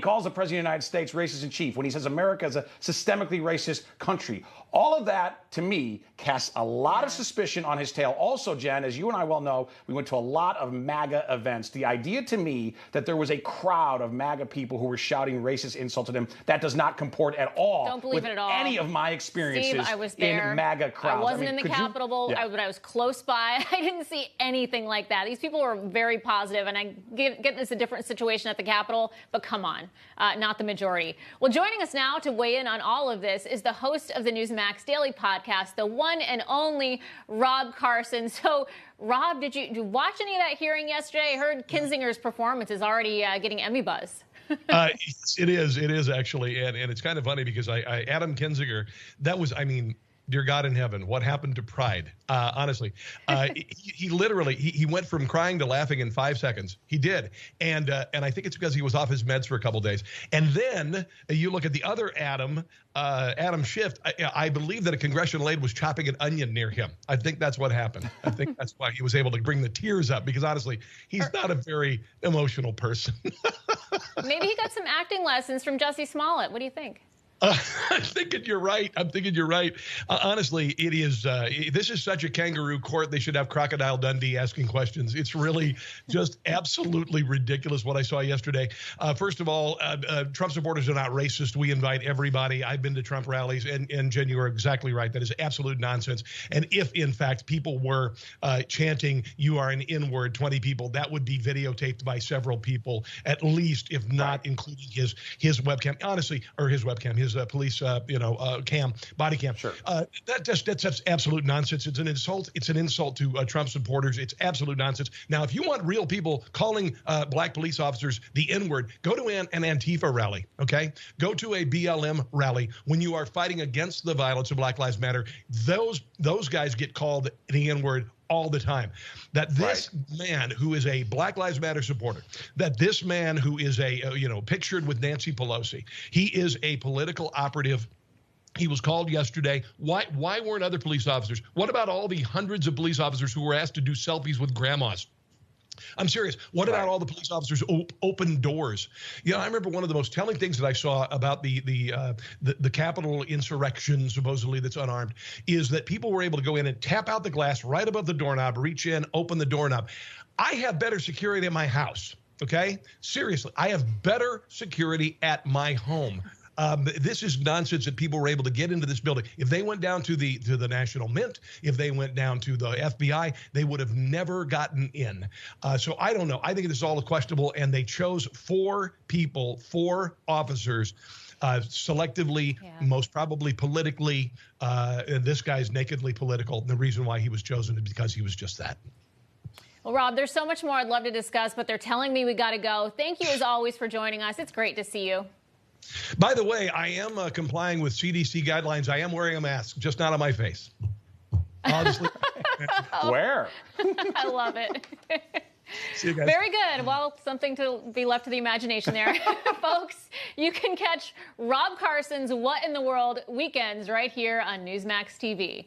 calls the President of the United States racist in chief, when he says America is a systemically racist country. All of that, to me, casts a lot of suspicion on his tail. Also, Jen, as you and I well know, we went to a lot of MAGA events. The idea to me that there was a crowd of MAGA people who were shouting racist insults at him, that does not comport at all. Don't believe it at all. Any of my experiences Steve, I was there. in MAGA crowds. I wasn't in the Capitol, but I was close by. I didn't see anything like that. These people were very positive, and I get this a different situation at the Capitol, but come on, not the majority. Well, joining us now to weigh in on all of this is the host of the Newsmax Daily podcast, the one and only Rob Carson. So, Rob, did you watch any of that hearing yesterday? I heard Kinzinger's performance is already getting Emmy buzz. It is actually, and it's kind of funny because Adam Kinzinger, that was, I mean, dear God in heaven, what happened to pride? Honestly, he literally he went from crying to laughing in 5 seconds. He did, and I think it's because he was off his meds for a couple days. And then you look at the other Adam, Adam Schiff. I believe that a congressional aide was chopping an onion near him. I think that's what happened. I think that's why he was able to bring the tears up, because honestly, he's not a very emotional person. Maybe he got some acting lessons from Jussie Smollett. What do you think? I'm thinking you're right. Honestly, it is. This is such a kangaroo court. They should have Crocodile Dundee asking questions. It's really just absolutely ridiculous what I saw yesterday. First of all, Trump supporters are not racist. We invite everybody. I've been to Trump rallies, and Jen, you are exactly right. That is absolute nonsense. And if, in fact, people were chanting, "You are an N-word," 20 people, that would be videotaped by several people, at least, if not including his webcam. Honestly, or his webcam, his police, cam, body cam. Sure. That's absolute nonsense. It's an insult. It's an insult to Trump supporters. It's absolute nonsense. Now, if you want real people calling black police officers the N-word, go to an Antifa rally, okay? Go to a BLM rally. When you are fighting against the violence of Black Lives Matter, those guys get called the N-word all the time. That this man who is a Black Lives Matter supporter, that this man who is pictured with Nancy Pelosi, he is a political operative. He was called yesterday. Why weren't other police officers? What about all the hundreds of police officers who were asked to do selfies with grandmas? I'm serious. What about all the police officers open doors? You know, I remember one of the most telling things that I saw about the Capitol insurrection, supposedly that's unarmed, is that people were able to go in and tap out the glass right above the doorknob, reach in, open the doorknob. I have better security in my house. Okay, seriously, I have better security at my home. This is nonsense that people were able to get into this building. If they went down to the National Mint, if they went down to the FBI, they would have never gotten in. So I don't know. I think this is all questionable, and they chose 4 officers, selectively, most probably politically. And this guy's nakedly political. And the reason why he was chosen is because he was just that. Well, Rob, there's so much more I'd love to discuss, but they're telling me we got to go. Thank you, as always, for joining us. It's great to see you. By the way, I am complying with CDC guidelines. I am wearing a mask, just not on my face. Where? I love it. See you guys. Very good. Well, something to be left to the imagination there. Folks, you can catch Rob Carson's What in the World weekends right here on Newsmax TV.